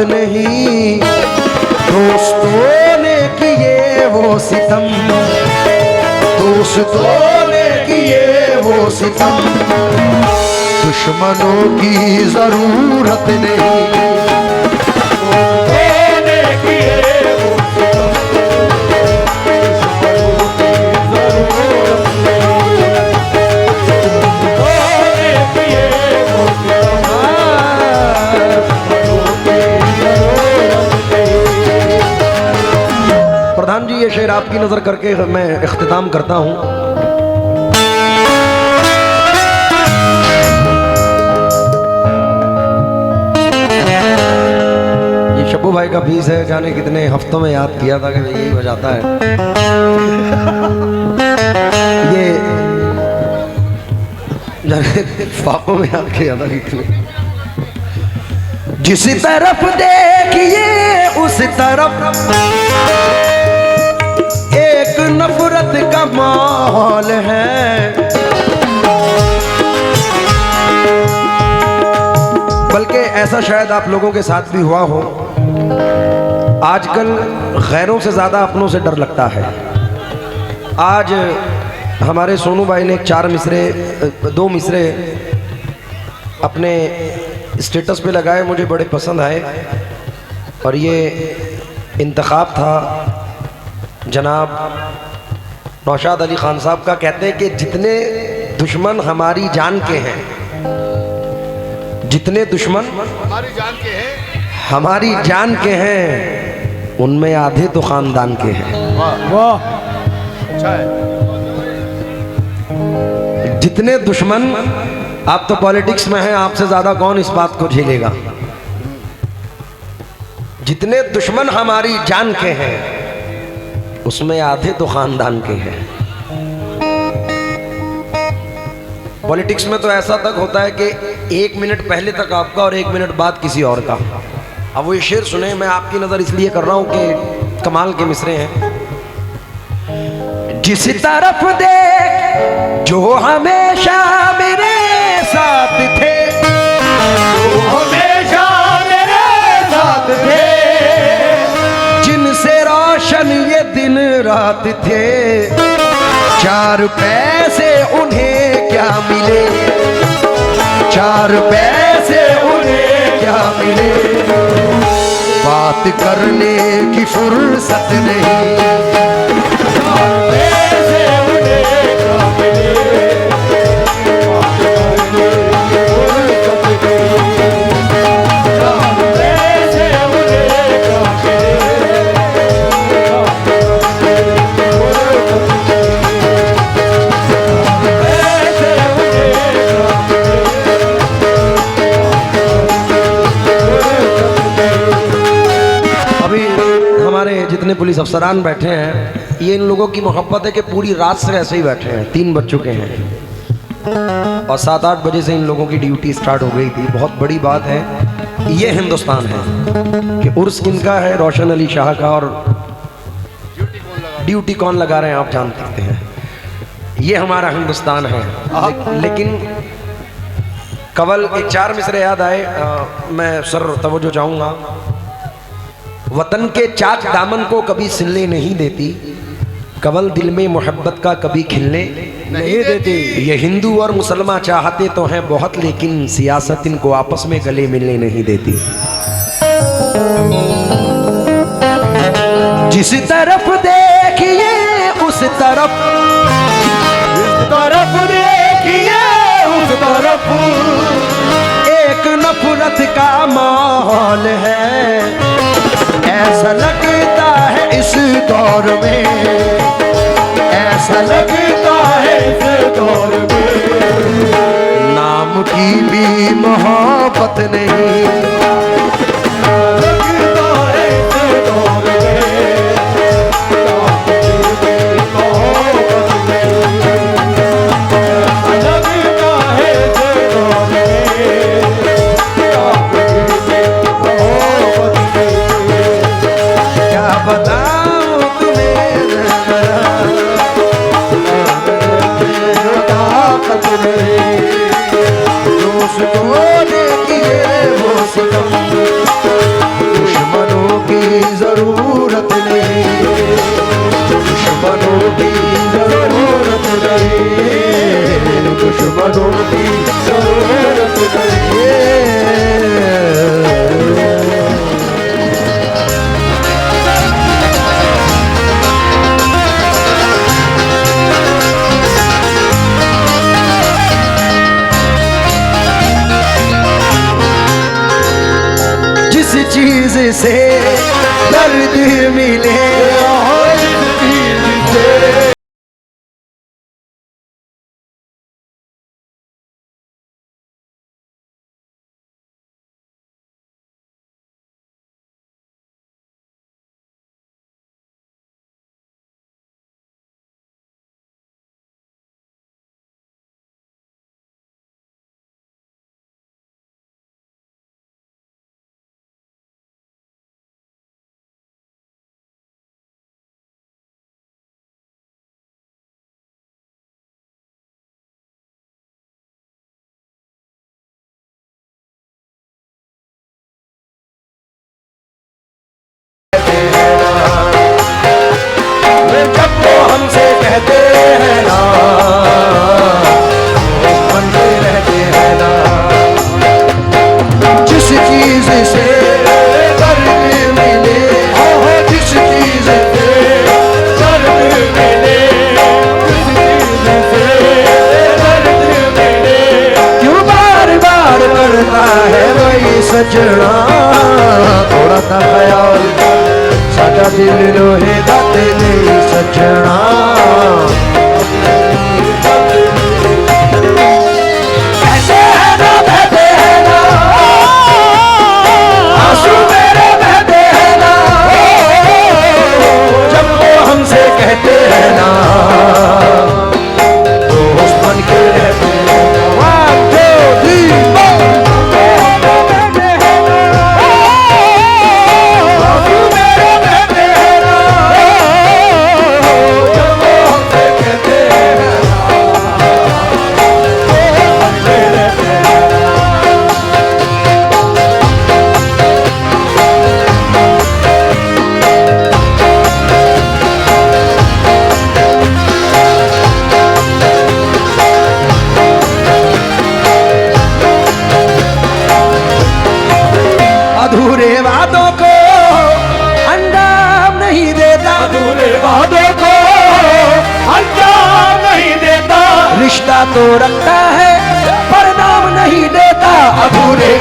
नहीं, दोस्तों ने किए वो सितम, दोस्तों ने किए वो सितम, दुश्मनों की जरूरत नहीं। प्रधान जी, ये शेर आपकी नजर करके मैं इख्तिताम करता हूं। ये शब्बू भाई का पीस है, जाने कितने हफ्तों में याद किया था कि यही बजाता है। ये जाने ख्वाबों में याद किया था कितने। जिस तरफ देखिए उस तरफ एक नफरत का माहौल है, बल्कि ऐसा शायद आप लोगों के साथ भी हुआ हो। आजकल गैरों से ज़्यादा अपनों से डर लगता है। आज हमारे सोनू भाई ने दो मिसरे अपने स्टेटस पे लगाए, मुझे बड़े पसंद आए। और ये इंतखाब था जनाब नौशाद अली खान साहब का। कहते हैं कि जितने दुश्मन हमारी जान के हैं, जितने दुश्मन हमारी जान के हैं, उनमें आधे तो खानदान के हैं। वाह, अच्छा है। जितने दुश्मन, आप तो पॉलिटिक्स में हैं, आपसे ज्यादा कौन इस बात को झेलेगा। जितने दुश्मन हमारी जान के हैं, उसमें आधे तो खानदान के हैं। पॉलिटिक्स में तो ऐसा तक होता है कि 1 मिनट पहले तक आपका और 1 मिनट बाद किसी और का। अब वो ये शेर सुने, मैं आपकी नजर इसलिए कर रहा हूं कि कमाल के मिसरे हैं। जिस तरफ देख जो हमेशा मेरे साथ थे, जो हमेशा मेरे साथ थे, जिनसे रोशन ये दिन रात थे, 4 पैसे उन्हें क्या मिले, 4 पैसे उन्हें क्या मिले, बात करने की फुर्सत नहीं। जितने पुलिस अफसरान बैठे हैं, ये इन लोगों की मोहब्बत है कि पूरी रात से ऐसे ही बैठे हैं। 3 बज चुके हैं और 7-8 बजे से इन लोगों की ड्यूटी स्टार्ट हो गई थी। बहुत बड़ी बात है। ये हिंदुस्तान है कि उर्स किनका है, रोशन अली शाह का, और ड्यूटी कौन लगा रहे हैं आप जान सकते हैं। ये हमारा हिंदुस्तान है। लेकिन कवल एक 4 मिसरे याद आए, मैं सर तवज्जो चाहूँगा। वतन के चाक दामन को कभी सिलने नहीं देती, कवल दिल में मोहब्बत का कभी खिलने नहीं देती। ये हिंदू और मुसलमान चाहते तो हैं बहुत, लेकिन सियासत इनको आपस में गले मिलने नहीं देती। जिस तरफ देखिए उस तरफ, जिस तरफ देखिए उस तरफ एक नफरत का माहौल है। ऐसा लगता है इस दौर में, ऐसा लगता है इस दौर में, नाम की भी मोहब्बत नहीं। लगता है इस दौर में, नाम की भी मोहब्बत नहीं। लगता है इस दौर में, नाम की भी मोहब्बत नहीं। क्या बताऊं तुम्हें ताकत नहीं, दोस्तों ने किए वो बड़ों की जरूरत नहीं। जिस चीज से दर्द मिले जब वो हमसे कहते हैं ना वो बनते रहते हैं ना। जिस चीज से दर्द मिले जिस चीज से दर्द मिले जिस चीज से दर्द मिले क्यों बार बार करता है वही सजना। थोड़ा सा ख्याल साडा दिल लोहे दा ते नहीं सजना। कहते हैं ना बहते हैं ना आंसू मेरे बहते हैं ना। जब वो हमसे कहते हैं ना दोस्त बन के रहते हैं। 1 2 3 4 अधूरे वादों को अंजाम नहीं देता। अधूरे वादों को अंजाम नहीं देता। रिश्ता तो रखता है पर नाम नहीं देता। अधूरे